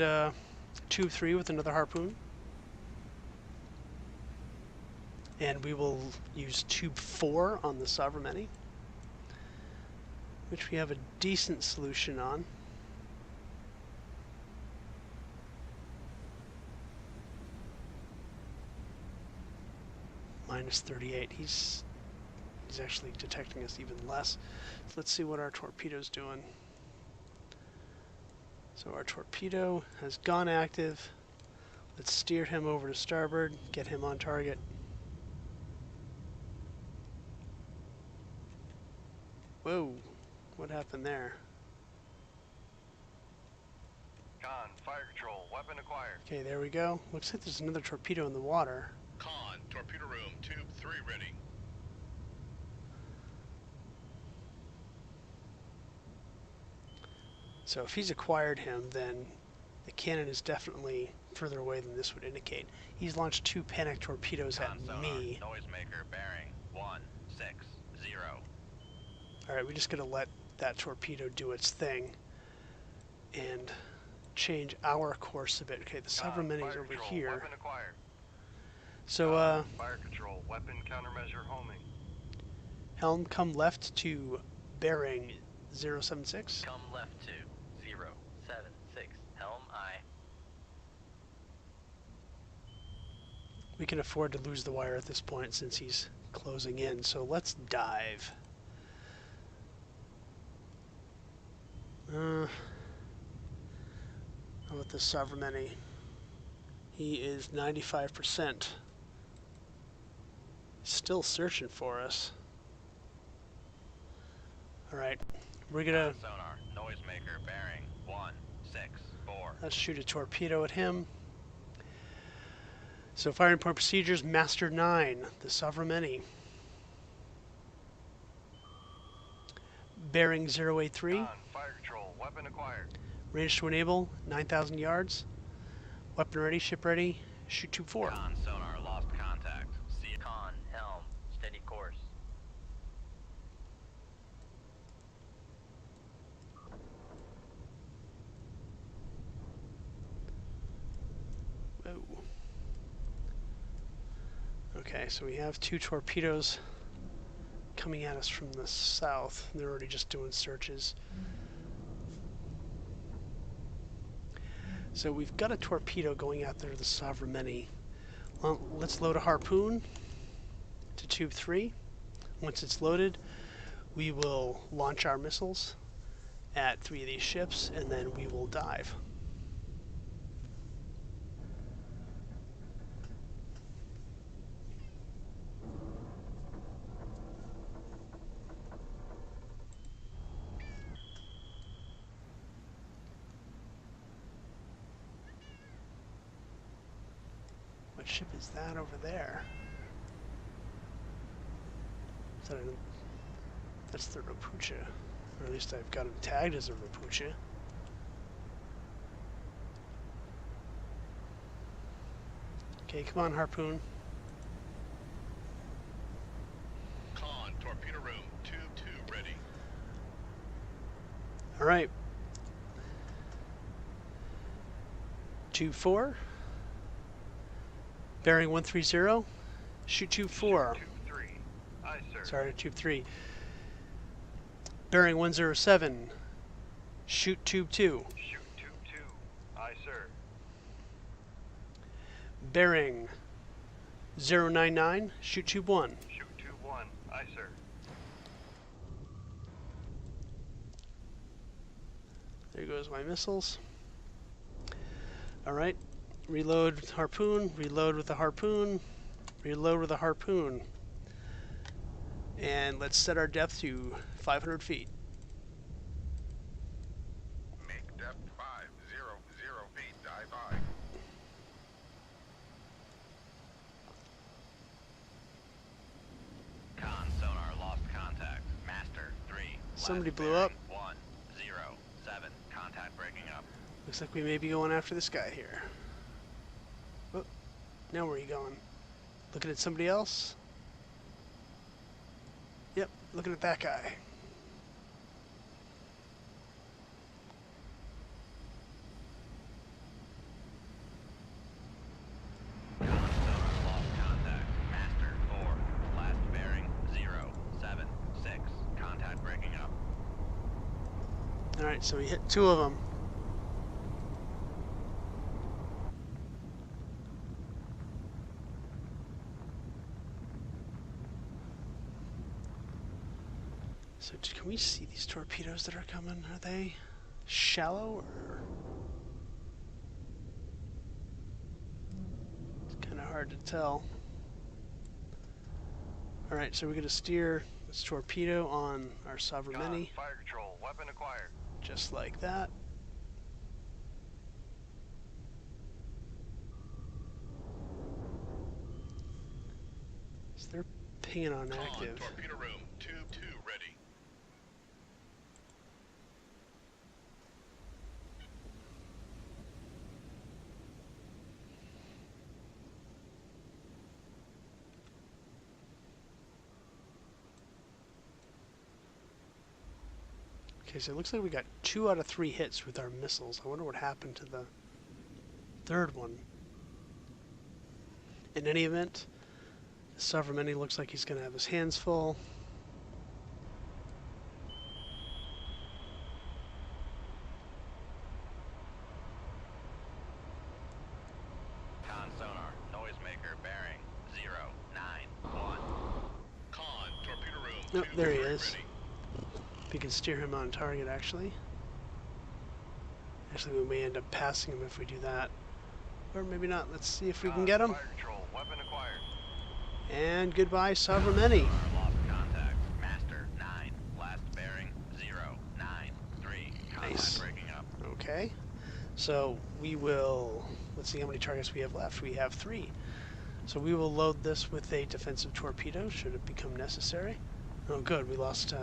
[SPEAKER 1] Tube 3 with another harpoon. And we will use Tube 4 on the Sovereign, which we have a decent solution on. Minus 38. He's actually detecting us even less. So let's see what our torpedo's doing. So our torpedo has gone active. Let's steer him over to starboard, get him on target. Whoa, what happened there?
[SPEAKER 3] Con, fire control, weapon acquired.
[SPEAKER 1] Okay, there we go. Looks like there's another torpedo in the water.
[SPEAKER 4] Con, torpedo room, tube 3 ready.
[SPEAKER 1] So if he's acquired him, then the cannon is definitely further away than this would indicate. He's launched 2 panic torpedoes at me.
[SPEAKER 2] Noisemaker bearing 160.
[SPEAKER 1] Alright, we just gotta let that torpedo do its thing and change our course a bit. Okay, the Sovereign Mini is over here.
[SPEAKER 3] Weapon acquired.
[SPEAKER 1] So,
[SPEAKER 3] fire control, weapon countermeasure homing.
[SPEAKER 1] helm, come left to bearing 076.
[SPEAKER 2] Come left to 076. Helm aye.
[SPEAKER 1] We can afford to lose the wire at this point since he's closing in, so let's dive. How about the Sovereign? He is 95%. Still searching for us. Alright, we're gonna...
[SPEAKER 2] Sonar, noisemaker bearing 164.
[SPEAKER 1] Let's shoot a torpedo at him. So firing point procedures, Master 9, the Sovereign. Bearing 083.
[SPEAKER 3] Con, fire control, weapon acquired.
[SPEAKER 1] Range to enable, 9,000 yards. Weapon ready, ship ready. Shoot Tube 4.
[SPEAKER 2] Con sonar lost contact. See con, helm, steady course.
[SPEAKER 1] Whoa. Okay, so we have 2 torpedoes coming at us from the south. They're already just doing searches. So we've got a torpedo going out there to the Sovereign. Well, let's load a harpoon to Tube 3. Once it's loaded, we will launch our missiles at 3 of these ships, and then we will dive. ship is that over there? Is that that's the Rapucha. Or at least I've got him tagged as a Rapucha. Okay, come on, Harpoon.
[SPEAKER 4] Con, torpedo room, tube 2 ready.
[SPEAKER 1] Alright. Tube 4. Bearing 130. Shoot tube 4.
[SPEAKER 3] Tube 3. Aye, sir.
[SPEAKER 1] Sorry, tube 3. Bearing 107. Shoot tube 2.
[SPEAKER 3] Shoot tube 2. Aye, sir.
[SPEAKER 1] Bearing 099. Shoot tube 1.
[SPEAKER 3] Shoot tube 1. Aye, sir.
[SPEAKER 1] There goes my missiles. Alright. Reload with harpoon. Reload with the harpoon. Reload with a harpoon. And let's set our depth to 500 feet.
[SPEAKER 4] Make depth 500 feet, dive by.
[SPEAKER 2] Con sonar lost contact. Master 3.
[SPEAKER 1] Somebody
[SPEAKER 2] last
[SPEAKER 1] blew up.
[SPEAKER 2] bearing 107. Contact breaking up.
[SPEAKER 1] Looks like we may be going after this guy here. Oh, now where are you going? Looking at somebody else? Yep, looking at that guy.
[SPEAKER 2] Con sonar lost contact. Master 4. Last bearing 076. Contact breaking up.
[SPEAKER 1] Alright, so we hit 2 of them. So can we see these torpedoes that are coming? Are they shallow or? It's kind of hard to tell. Alright, so we're going to steer this torpedo on our Sovereign
[SPEAKER 3] Con,
[SPEAKER 1] Mini,
[SPEAKER 3] fire control. Weapon acquired.
[SPEAKER 1] just like that. So they're pinging on
[SPEAKER 4] Con,
[SPEAKER 1] active.
[SPEAKER 4] torpedo room, tube 2 ready.
[SPEAKER 1] Okay, so it looks like we got 2 out of 3 hits with our missiles. I wonder what happened to the third one. In any event, the Sovereign Mini looks like he's going to have his hands full.
[SPEAKER 2] Con sonar. Noisemaker bearing 091.
[SPEAKER 4] Con, torpedo room,
[SPEAKER 1] Nope,
[SPEAKER 4] tube
[SPEAKER 1] there he
[SPEAKER 4] 3
[SPEAKER 1] is.
[SPEAKER 4] ready.
[SPEAKER 1] We can steer him on target, actually. Actually, we may end up passing him if we do that. Or maybe not. Let's see if we can get him.
[SPEAKER 3] Fire control. Weapon acquired.
[SPEAKER 1] And goodbye, Sovereign Mini.
[SPEAKER 2] Sonar lost contact. Master 9. Last bearing 093. Contact
[SPEAKER 1] Nice.
[SPEAKER 2] breaking up.
[SPEAKER 1] Okay. So we will... Let's see how many targets we have left. We have 3. So we will load this with a defensive torpedo, should it become necessary. Oh, good. We lost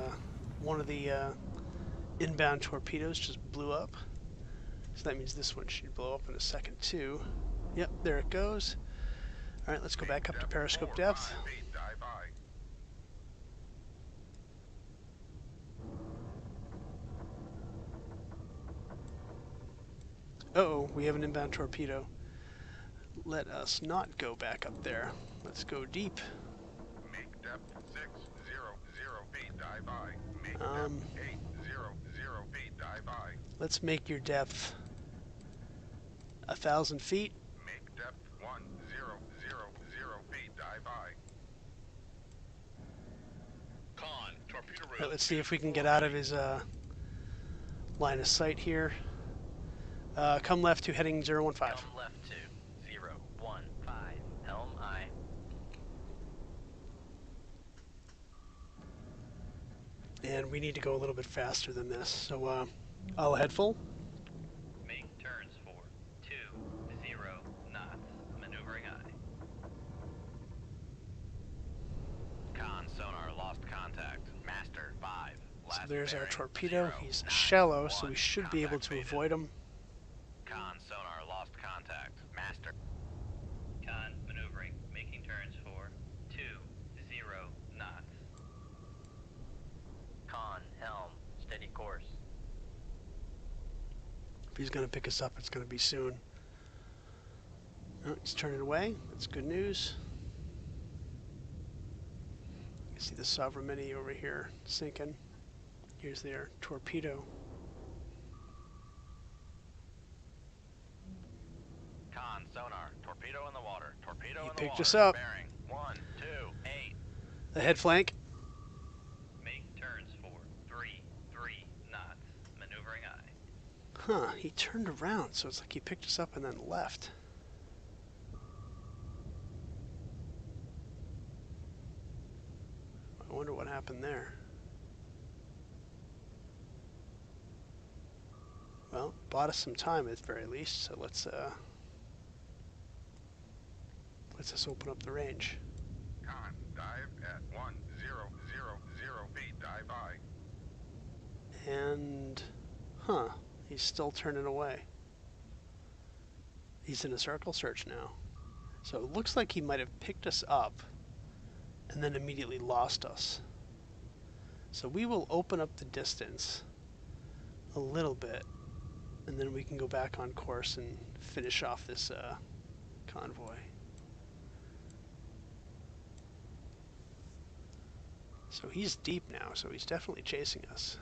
[SPEAKER 1] one of the inbound torpedoes, just blew up. So that means this one should blow up in a second, too. Yep, there it goes. All right, let's go back up to periscope depth.
[SPEAKER 4] 5 feet, dive by.
[SPEAKER 1] Uh-oh, we have an inbound torpedo. Let us not go back up there. Let's go deep.
[SPEAKER 4] Make depth 600 feet, dive by. Make
[SPEAKER 1] Um,
[SPEAKER 4] depth 800 feet, dive by.
[SPEAKER 1] Let's make your depth 1,000 feet.
[SPEAKER 4] Make depth 1000 feet, dive by. Con, torpedo room.
[SPEAKER 1] All right, let's see if we can get out of his line of sight here. Come left to heading 015.
[SPEAKER 2] Helm left to 015. Helm aye.
[SPEAKER 1] And we need to go a little bit faster than this. So I'll head full.
[SPEAKER 2] Make turns for 20 knots. Maneuvering aye.
[SPEAKER 1] So
[SPEAKER 2] Last
[SPEAKER 1] there's our
[SPEAKER 2] bearing,
[SPEAKER 1] torpedo.
[SPEAKER 2] 0,
[SPEAKER 1] He's
[SPEAKER 2] 9,
[SPEAKER 1] shallow, so
[SPEAKER 2] 1.
[SPEAKER 1] we should be able
[SPEAKER 2] Contact
[SPEAKER 1] to
[SPEAKER 2] faded.
[SPEAKER 1] avoid him.
[SPEAKER 2] Con sonar lost contact. Master.
[SPEAKER 5] Con maneuvering, making turns for 20 knots. Con helm, steady course.
[SPEAKER 1] If he's going to pick us up, it's going to be soon. Oh, he's turning away. That's good news. You see the Sovereign over here sinking. Here's their torpedo.
[SPEAKER 2] Con sonar. Torpedo in the water. Torpedo
[SPEAKER 1] He
[SPEAKER 2] in the
[SPEAKER 1] picked
[SPEAKER 2] water.
[SPEAKER 1] us up.
[SPEAKER 2] Bearing 1, 2, 8.
[SPEAKER 1] The head flank.
[SPEAKER 5] Make turns for 3 knots. Maneuvering eye.
[SPEAKER 1] Huh, he turned around, so it's like he picked us up and then left. I wonder what happened there. Well, bought us some time at the very least, so let's us open up the range.
[SPEAKER 4] Con, dive at 1000 feet, dive by.
[SPEAKER 1] And, huh, he's still turning away. He's in a circle search now. So it looks like he might have picked us up and then immediately lost us. So we will open up the distance a little bit, and then we can go back on course and finish off this convoy. So he's deep now, so he's definitely chasing us.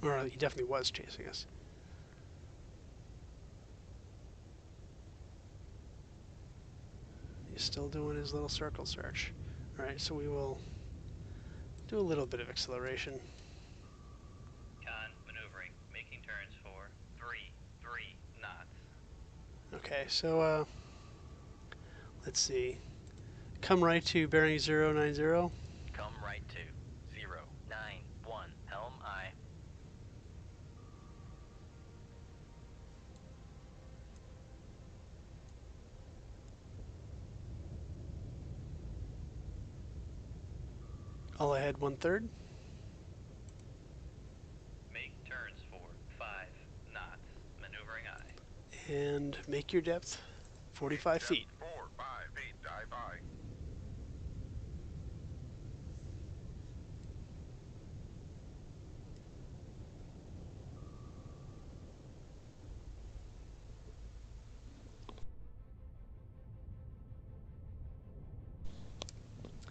[SPEAKER 1] Or he definitely was chasing us. He's still doing his little circle search. Alright, so we will do a little bit of acceleration.
[SPEAKER 5] Con maneuvering, making turns for 3 knots.
[SPEAKER 1] Okay, so let's see. Come right to bearing 090.
[SPEAKER 5] Come right to 091. Helm eye.
[SPEAKER 1] All ahead 1/3.
[SPEAKER 5] Make turns for 5 knots. Maneuvering eye.
[SPEAKER 1] And make your depth 45 feet.
[SPEAKER 4] 4, 5 feet, dive by.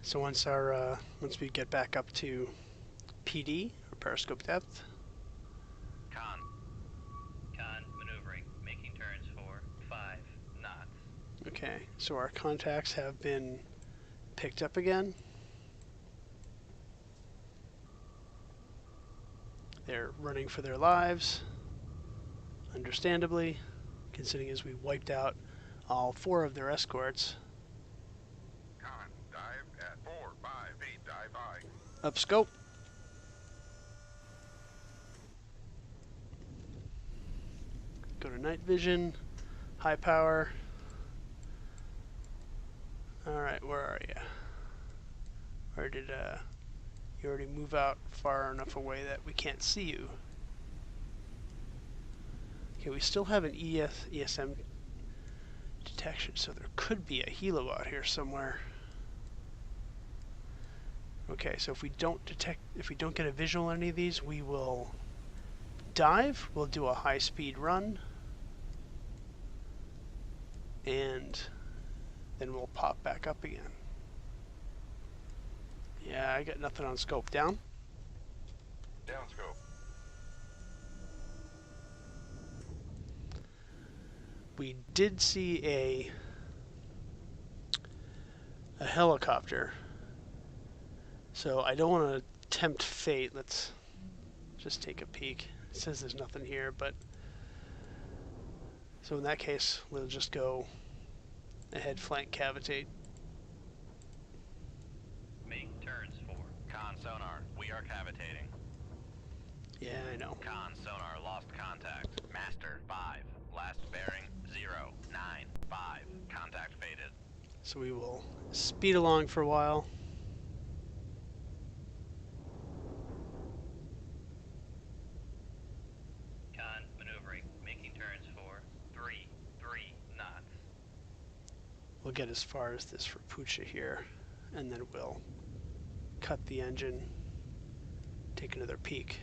[SPEAKER 1] So once we get back up to PD, or periscope depth,
[SPEAKER 2] Con.
[SPEAKER 5] Con maneuvering, making turns for 5 knots.
[SPEAKER 1] okay, so our contacts have been picked up again. They're running for their lives, understandably, considering as we wiped out all 4 of their escorts.
[SPEAKER 4] Con, dive at 4, 5 feet, dive by.
[SPEAKER 1] Up scope. Go to night vision, high power. Alright, where are you? Or did you already move out far enough away that we can't see you? Okay, we still have an ESM detection, so there could be a helo out here somewhere. Okay, so if we don't get a visual on any of these, we will dive, we'll do a high-speed run, and then we'll pop back up again. Yeah, I got nothing on scope. Down?
[SPEAKER 4] Down scope.
[SPEAKER 1] We did see a helicopter, so I don't want to tempt fate. Let's just take a peek. It says there's nothing here, but so in that case, we'll just go ahead, flank, cavitate.
[SPEAKER 5] Make turns for
[SPEAKER 2] Con sonar. We are cavitating.
[SPEAKER 1] Yeah, I know.
[SPEAKER 2] Con sonar lost contact. Master 5. Last bearing 0, 9. 5. Contact faded.
[SPEAKER 1] So we will speed along for a while.
[SPEAKER 5] Con, maneuvering, making turns for 3 knots.
[SPEAKER 1] We'll get as far as this Rapucha here, and then we'll cut the engine, take another peek.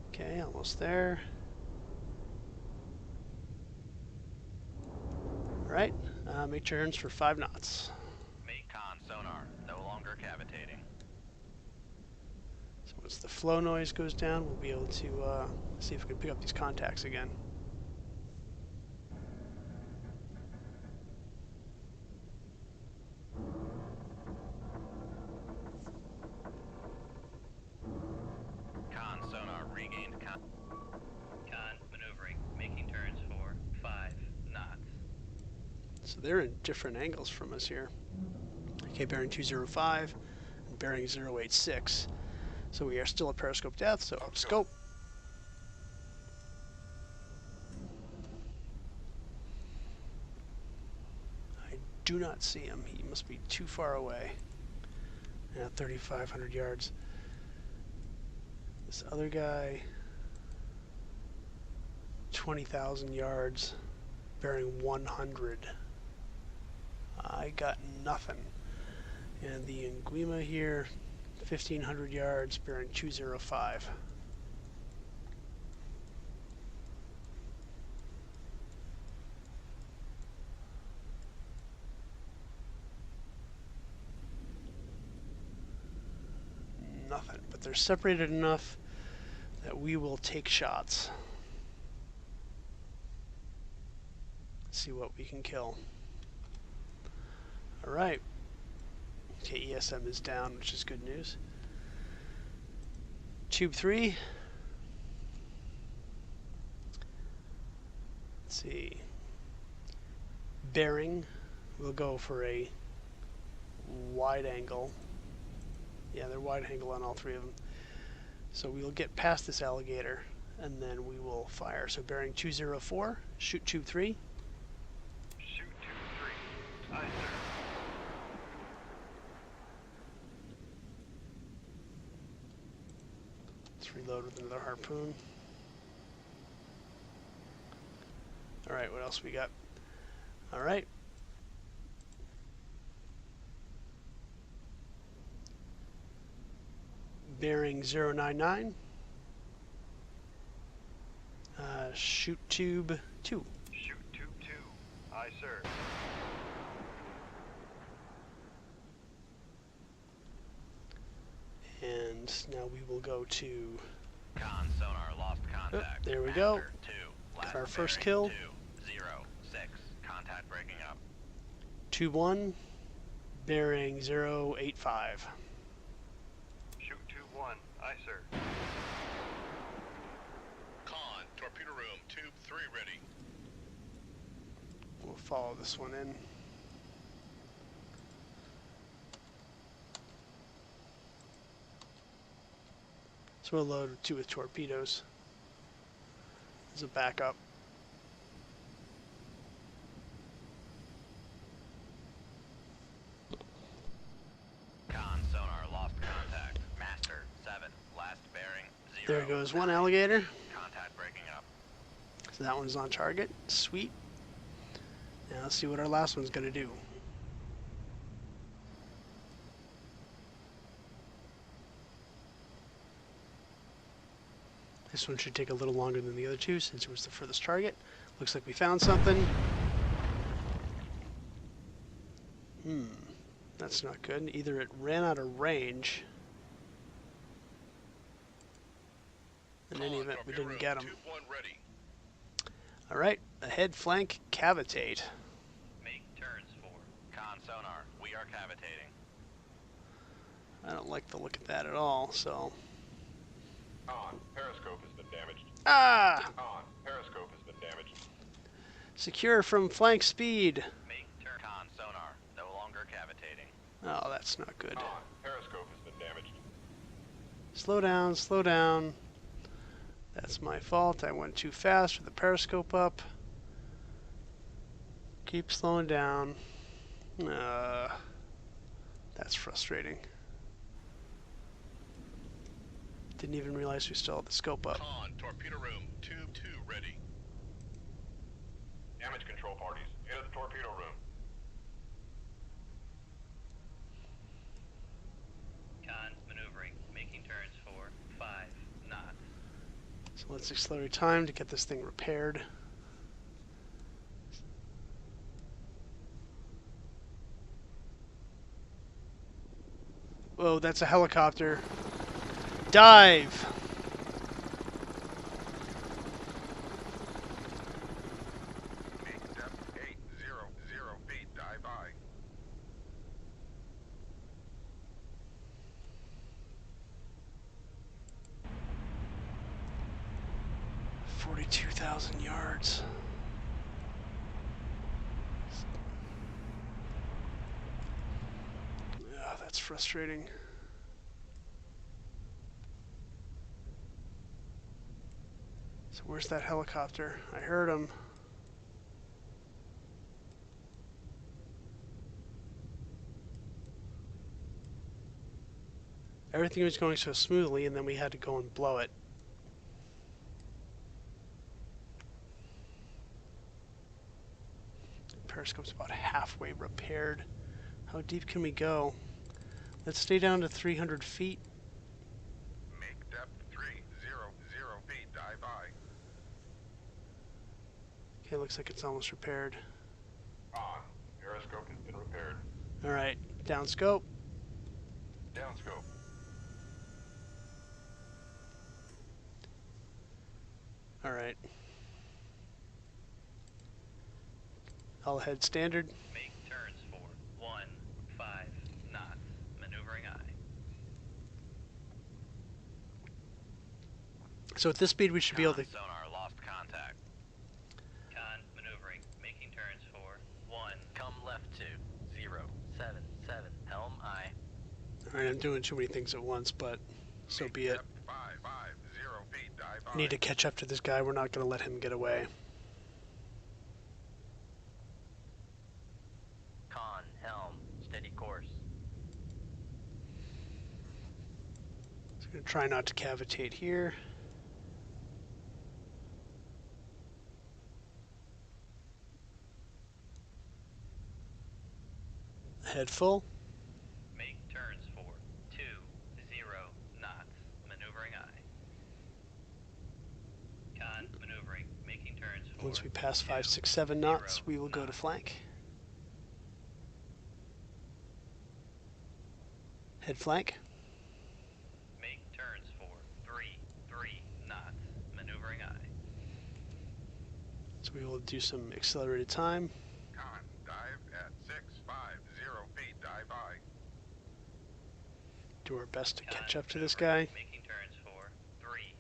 [SPEAKER 1] Okay, almost there. Alright, make turns for 5 knots.
[SPEAKER 2] Make con sonar, no longer cavitating.
[SPEAKER 1] So once the flow noise goes down, we'll be able to see if we can pick up these contacts again.
[SPEAKER 2] Con sonar regained con.
[SPEAKER 5] Con, maneuvering, making turns for 5 knots.
[SPEAKER 1] So they're in different angles from us here. Okay, bearing 205 and bearing 086. So we are still at periscope depth, so scope. I do not see him. He must be too far away. Yeah, 3,500 yards. This other guy, 20,000 yards, bearing 100. I got nothing. And the Anguima here, 1,500 yards, bearing 205. Nothing, but they're separated enough that we will take shots. See what we can kill. All right. Okay, ESM is down, which is good news. Tube 3. Let's see. Bearing. We'll go for a wide angle. Yeah, they're wide angle on all 3 of them. So we'll get past this alligator, and then we will fire. So bearing 204, shoot tube 3.
[SPEAKER 3] Shoot tube 3. Aye, sir.
[SPEAKER 1] Let's reload with another harpoon. Alright, what else we got? Alright. Bearing 099. Shoot tube 2.
[SPEAKER 3] Shoot tube 2. Aye, sir.
[SPEAKER 1] And now we will go to
[SPEAKER 2] Con sonar lost contact.
[SPEAKER 1] there we go.
[SPEAKER 2] Master 2. Last
[SPEAKER 1] our first
[SPEAKER 2] bearing
[SPEAKER 1] kill.
[SPEAKER 2] 206. Contact breaking up.
[SPEAKER 1] tube 1, bearing 085.
[SPEAKER 3] Shoot tube 1. Aye, sir.
[SPEAKER 4] Con, torpedo room, tube 3 ready.
[SPEAKER 1] We'll follow this one in. So we'll load 2 with torpedoes as a backup.
[SPEAKER 2] Con sonar lost contact. Master 7. Last bearing 0.
[SPEAKER 1] There goes one alligator.
[SPEAKER 2] Contact breaking up.
[SPEAKER 1] So that one's on target. Sweet. Now let's see what our last one's going to do. This one should take a little longer than the other two since it was the furthest target. Looks like we found something. That's not good. Either it ran out of range. In any event, we didn't get him.
[SPEAKER 4] Tube 1 ready.
[SPEAKER 1] Alright, ahead flank, cavitate.
[SPEAKER 5] Make turns for
[SPEAKER 2] Con sonar, we are cavitating.
[SPEAKER 1] I don't like the look of that at all, so...
[SPEAKER 4] On, periscope has been damaged.
[SPEAKER 1] Ah!
[SPEAKER 4] On, periscope has been damaged.
[SPEAKER 1] Secure from flank speed.
[SPEAKER 5] make turn.
[SPEAKER 2] Con sonar, no longer cavitating.
[SPEAKER 1] Oh, that's not good.
[SPEAKER 4] On, periscope has been damaged.
[SPEAKER 1] Slow down, slow down. That's my fault. I went too fast with the periscope up. Keep slowing down. That's frustrating. Didn't even realize we still had the scope up.
[SPEAKER 4] Con, torpedo room, tube 2 ready. Damage control parties, into the torpedo room.
[SPEAKER 5] Con, maneuvering, making turns for 5 knots.
[SPEAKER 1] So let's accelerate time to get this thing repaired. Whoa, that's a helicopter. Dive!
[SPEAKER 4] Make depth 800 feet, dive by.
[SPEAKER 1] 42,000 yards. Yeah, that's frustrating. So where's that helicopter? I heard him. Everything was going so smoothly, and then we had to go and blow it. Periscope's about halfway repaired. How deep can we go? Let's stay down to 300 feet.
[SPEAKER 4] Make depth 300 feet, dive by.
[SPEAKER 1] Okay, looks like it's almost repaired.
[SPEAKER 4] On, periscope has been repaired.
[SPEAKER 1] Alright, down scope.
[SPEAKER 4] Downscope.
[SPEAKER 1] Alright. All ahead standard.
[SPEAKER 5] Make turns for 15 knots. Maneuvering aye.
[SPEAKER 1] So at this speed we should be able to...
[SPEAKER 2] Sonar lost contact.
[SPEAKER 5] Con, maneuvering, making turns for 1.
[SPEAKER 2] Come left 2077. Helm aye.
[SPEAKER 1] Alright, I'm doing too many things at once, but so be it.
[SPEAKER 4] Depth 550 feet, dive by.
[SPEAKER 1] I need to catch up to this guy. We're not going to let him get away.
[SPEAKER 2] Con, helm, steady course.
[SPEAKER 1] So I'm going to try not to cavitate here. Head full.
[SPEAKER 5] Make turns for 20 knots. Maneuvering aye. Con, maneuvering, making turns for
[SPEAKER 1] Once we pass 5, 6, 7 knots, we will go to flank. Head flank.
[SPEAKER 5] Make turns for 3 knots. Maneuvering aye.
[SPEAKER 1] So we will do some accelerated time.
[SPEAKER 4] Con, dive at 650 feet, dive by.
[SPEAKER 1] Do our best to catch
[SPEAKER 5] Con,
[SPEAKER 1] up to this
[SPEAKER 5] maneuvering,
[SPEAKER 1] guy.
[SPEAKER 5] Making turns for 3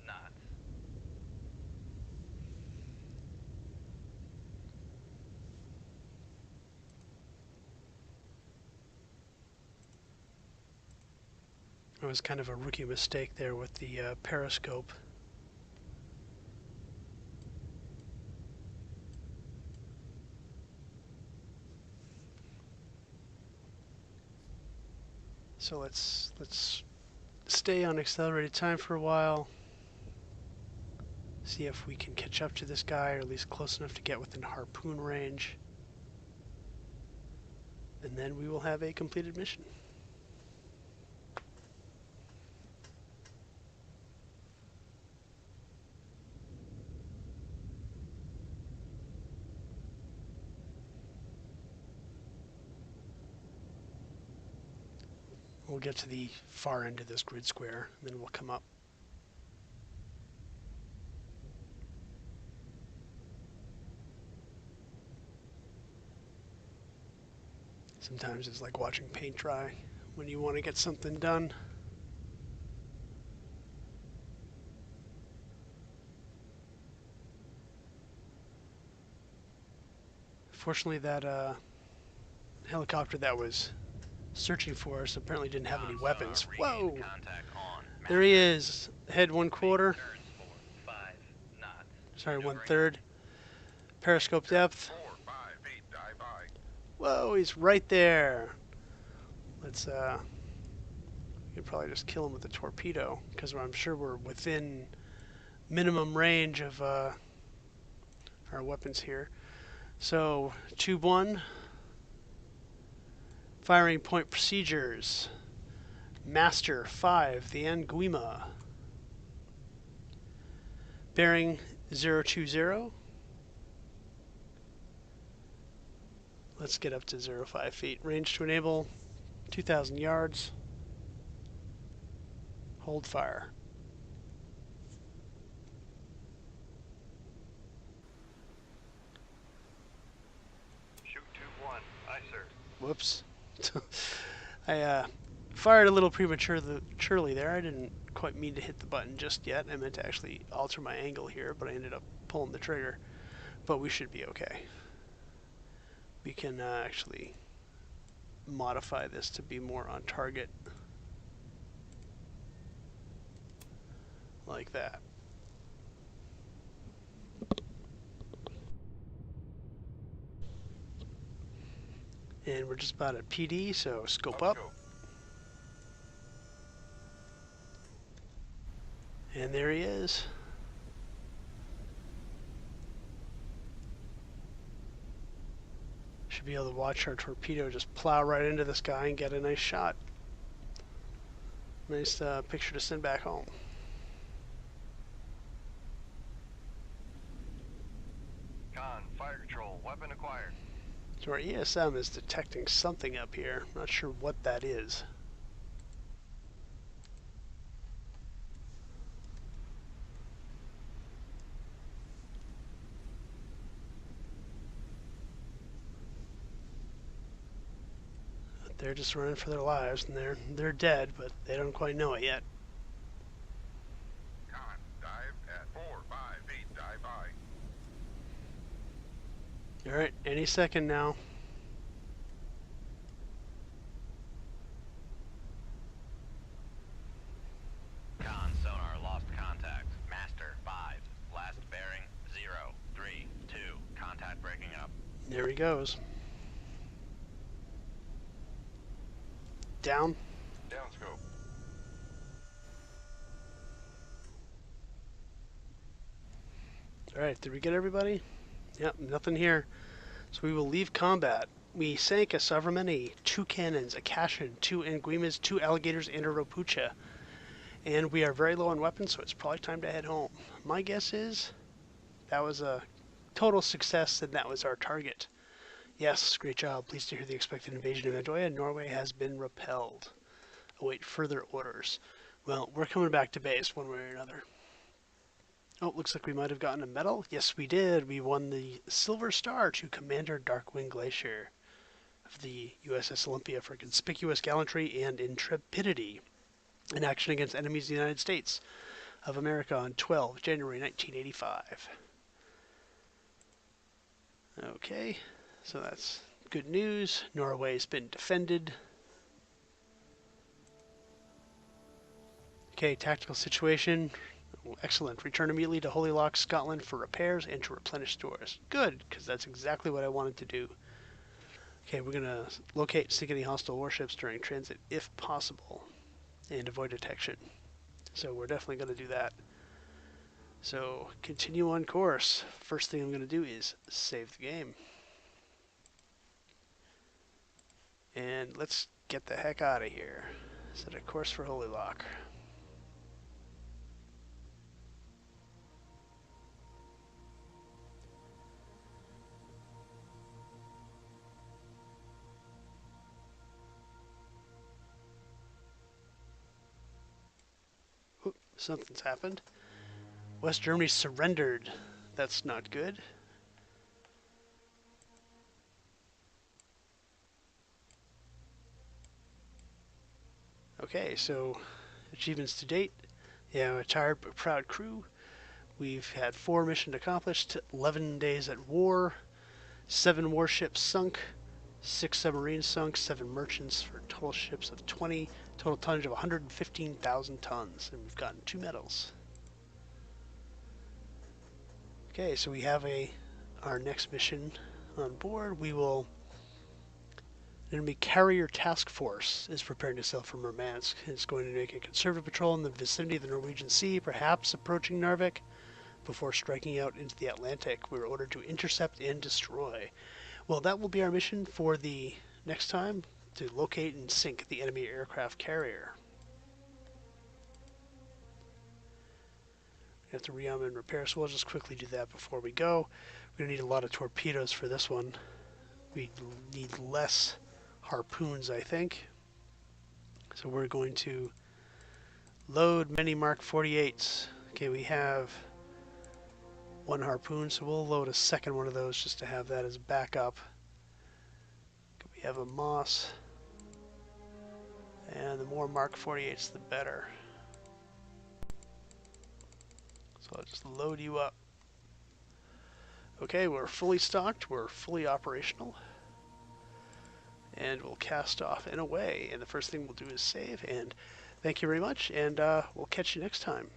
[SPEAKER 5] knots.
[SPEAKER 1] It was kind of a rookie mistake there with the periscope. So let's stay on accelerated time for a while. See if we can catch up to this guy, or at least close enough to get within harpoon range. And then we will have a completed mission. We'll get to the far end of this grid square, and then we'll come up. Sometimes it's like watching paint dry when you want to get something done. Fortunately, that helicopter that was searching for us apparently didn't have any weapons. Whoa!
[SPEAKER 2] Contact on.
[SPEAKER 1] There he is. Head 1/4.
[SPEAKER 5] Turns for 5 knots.
[SPEAKER 1] Sorry,
[SPEAKER 5] Maneuvering
[SPEAKER 1] 1/3. Periscope depth.
[SPEAKER 4] 4, 5 feet, dive by.
[SPEAKER 1] Whoa, he's right there. Let's we could probably just kill him with a torpedo because I'm sure we're within minimum range of our weapons here. So, Tube 1, firing point procedures. Master 5, the Anguima. Bearing 020. Let's get up to 05 feet. Range to enable 2,000 yards. Hold fire.
[SPEAKER 3] Shoot tube 1. Aye, sir.
[SPEAKER 1] Whoops. I fired a little prematurely there. I didn't quite mean to hit the button just yet. I meant to actually alter my angle here, but I ended up pulling the trigger. But we should be okay. We can actually modify this to be more on target. Like that. And we're just about at PD, so scope up. And there he is. Should be able to watch our torpedo just plow right into this guy and get a nice shot. Nice picture to send back home.
[SPEAKER 3] Con, fire control. Weapon acquired.
[SPEAKER 1] So our ESM is detecting something up here. Not sure what that is. But they're just running for their lives, and they're dead, but they don't quite know it yet.
[SPEAKER 4] Con, dive at 4, 5 feet, dive by.
[SPEAKER 1] All right, any second now.
[SPEAKER 2] Con sonar lost contact. Master 5. Last bearing 032. Contact breaking up.
[SPEAKER 1] There he goes. Down.
[SPEAKER 4] Down scope.
[SPEAKER 1] All right, did we get everybody? Yep, nothing here. So we will leave combat. We sank a Savarmeni, 2 cannons, a Cashin, 2 Anguimas, 2 alligators, and a Rapucha. And we are very low on weapons, so it's probably time to head home. My guess is that was a total success, and that was our target. Yes, great job. Pleased to hear the expected invasion of Andoya. Norway has been repelled. Await further orders. Well, we're coming back to base one way or another. Oh, looks like we might have gotten a medal. Yes, we did. We won the Silver Star to Commander Darkwing Glacier of the USS Olympia for conspicuous gallantry and intrepidity in action against enemies of the United States of America on 12 January 1985. Okay, so that's good news. Norway's been defended. Okay, tactical situation. Excellent. Return immediately to Holy Loch, Scotland for repairs and to replenish stores. Good, because that's exactly what I wanted to do. Okay, we're going to locate and sink any hostile warships during transit if possible and avoid detection. So we're definitely going to do that. So continue on course. First thing I'm going to do is save the game. And let's get the heck out of here. Set a course for Holy Loch. Oop, something's happened. West Germany surrendered. That's not good. Okay, so achievements to date. Yeah, a tired but proud crew. We've had 4 missions accomplished, 11 days at war, 7 warships sunk, 6 submarines sunk, 7 merchants for total ships of 20, total tonnage of 115,000 tons, and we've gotten 2 medals. Okay, so we have our next mission on board. We will enemy carrier task force is preparing to sail from Murmansk. It's going to make a conservative patrol in the vicinity of the Norwegian Sea, perhaps approaching Narvik, before striking out into the Atlantic. We were ordered to intercept and destroy. Well, that will be our mission for the next time, to locate and sink the enemy aircraft carrier. We have to rearm and repair, so we'll just quickly do that before we go. We're going to need a lot of torpedoes for this one. We need less harpoons, I think. So we're going to load many Mark 48s. Okay, we have 1 harpoon, so we'll load a second one of those just to have that as a backup. We have a Moss, and the more Mark 48s, the better. So I'll just load you up. Okay, we're fully stocked, we're fully operational, and we'll cast off and away. And the first thing we'll do is save, and thank you very much, and we'll catch you next time.